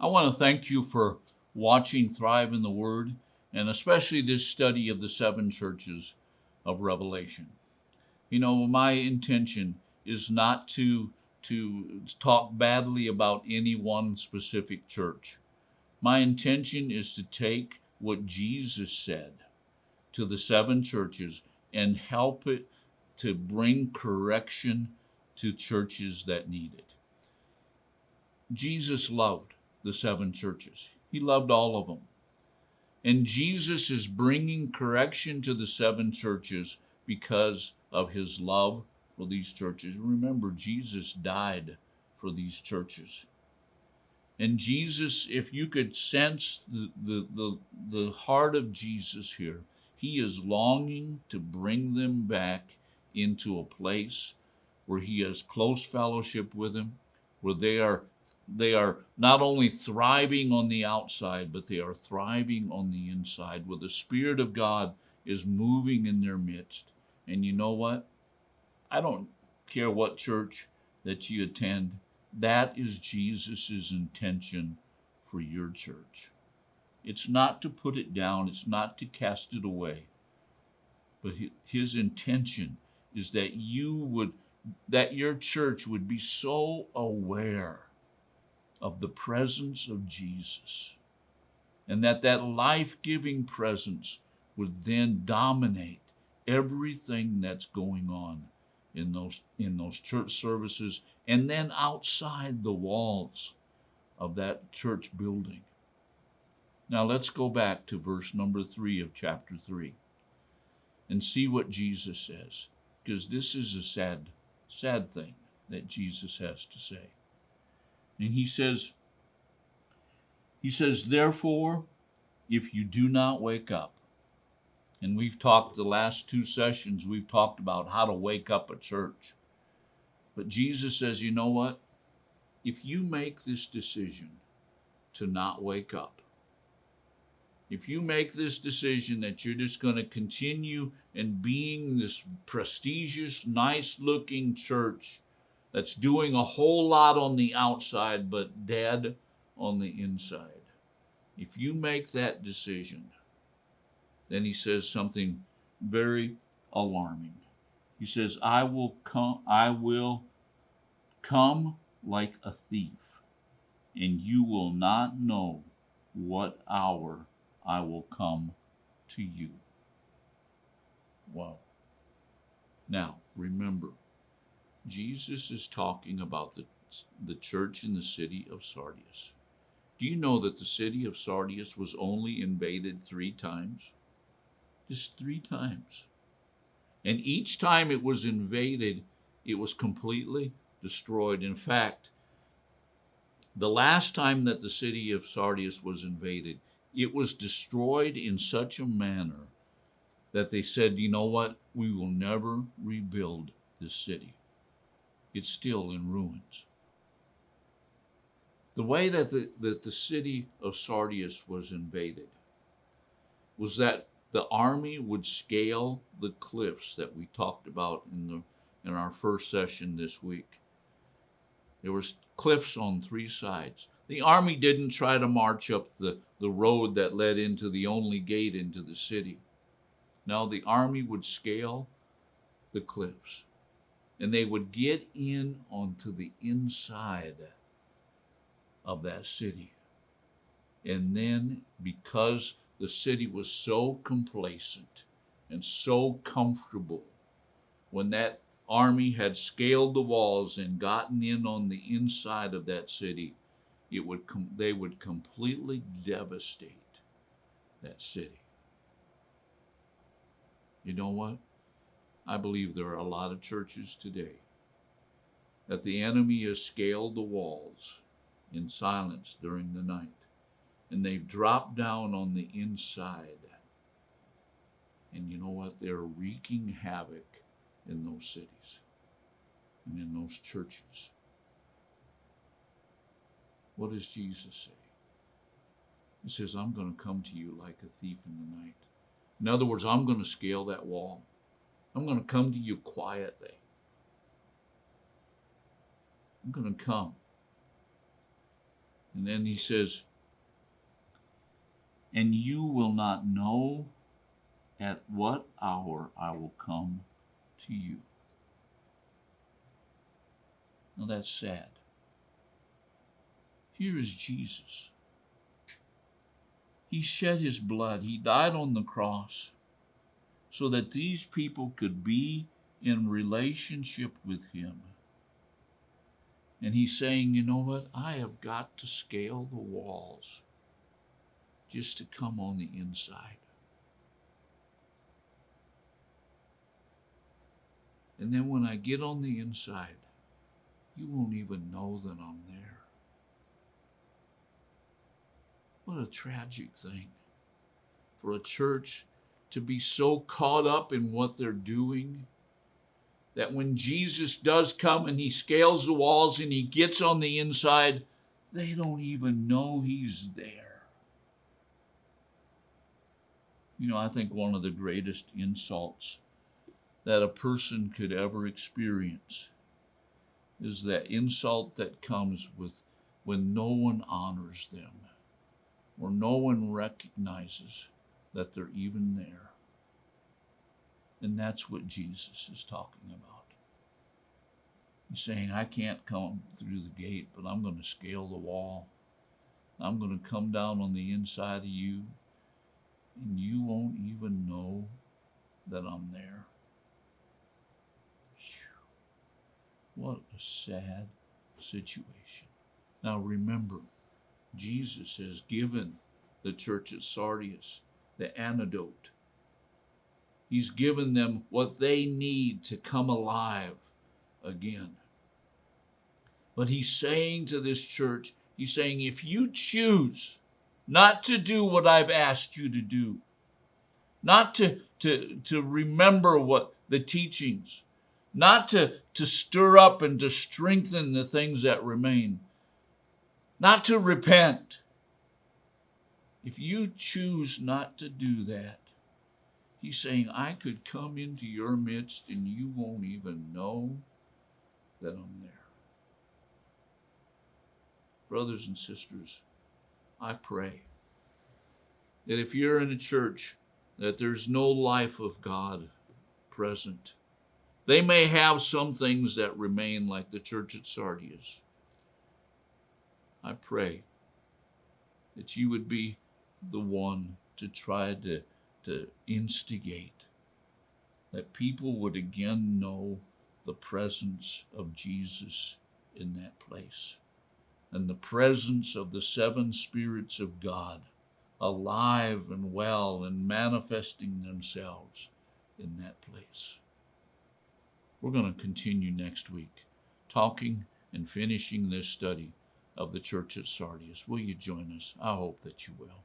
want to thank you for watching Thrive in the Word, and especially this study of the seven churches of Revelation. You know, my intention is not to talk badly about any one specific church. My intention is to take what Jesus said to the seven churches and help it to bring correction to churches that need it. Jesus loved the seven churches. He loved all of them. And Jesus is bringing correction to the seven churches because of his love for these churches. Remember, Jesus died for these churches. And Jesus, if you could sense the heart of Jesus here, he is longing to bring them back into a place where he has close fellowship with him, where they are not only thriving on the outside, but they are thriving on the inside, where the Spirit of God is moving in their midst. And you know what? I don't care what church that you attend. That is Jesus's intention for your church. It's not to put it down. It's not to cast it away. But his intention is that your church would be so aware of the presence of Jesus, and that life-giving presence would then dominate everything that's going on in those church services, and then outside the walls of that church building. Now let's go back to verse number 3 of chapter 3 and see what Jesus says, because this is a sad thing that Jesus has to say. And he says, therefore, if you do not wake up, and we've talked the last two sessions, we've talked about how to wake up a church. But Jesus says, you know what? If you make this decision to not wake up, if you make this decision that you're just going to continue and being this prestigious, nice-looking church that's doing a whole lot on the outside but dead on the inside, if you make that decision, then he says something very alarming. He says, I will come like a thief, and you will not know what hour I will come to you. Wow. Now, remember, Jesus is talking about the church in the city of Sardis. Do you know that the city of Sardis was only invaded 3 times? Just 3 times. And each time it was invaded, it was completely destroyed. In fact, the last time that the city of Sardis was invaded, it was destroyed in such a manner that they said, you know what? We will never rebuild this city. It's still in ruins. The way that the city of Sardis was invaded was that the army would scale the cliffs that we talked about in our first session this week. There was cliffs on 3 sides. The army didn't try to march up the road that led into the only gate into the city. No, the army would scale the cliffs, and they would get in onto the inside of that city. And then, because the city was so complacent and so comfortable, when that army had scaled the walls and gotten in on the inside of that city, they would completely devastate that city. You know what? I believe there are a lot of churches today that the enemy has scaled the walls in silence during the night, and they've dropped down on the inside. And you know what? They're wreaking havoc in those cities and in those churches. What does Jesus say? He says, I'm going to come to you like a thief in the night. In other words, I'm going to scale that wall. I'm going to come to you quietly. I'm going to come. And then he says, and you will not know at what hour I will come to you. Now that's sad. Here is Jesus. He shed his blood. He died on the cross so that these people could be in relationship with him. And he's saying, you know what? I have got to scale the walls just to come on the inside. And then when I get on the inside, you won't even know that I'm there. What a tragic thing for a church to be so caught up in what they're doing that when Jesus does come and he scales the walls and he gets on the inside, they don't even know he's there. You know, I think one of the greatest insults that a person could ever experience is that insult that comes with when no one honors them or no one recognizes that they're even there. And that's what Jesus is talking about. He's saying, I can't come through the gate, but I'm going to scale the wall. I'm going to come down on the inside of you, and you won't even know that I'm there. What a sad situation. Now remember, Jesus has given the church at Sardis the antidote. He's given them what they need to come alive again. But he's saying to this church, he's saying, if you choose not to do what I've asked you to do, not to remember what the teachings, not to stir up and to strengthen the things that remain, not to repent. If you choose not to do that, he's saying, I could come into your midst and you won't even know that I'm there. Brothers and sisters, I pray that if you're in a church that there's no life of God present, they may have some things that remain like the church at Sardis. I pray that you would be the one to try to instigate that people would again know the presence of Jesus in that place and the presence of the seven spirits of God alive and well and manifesting themselves in that place. We're going to continue next week talking and finishing this study of the church at Sardis. Will you join us? I hope that you will.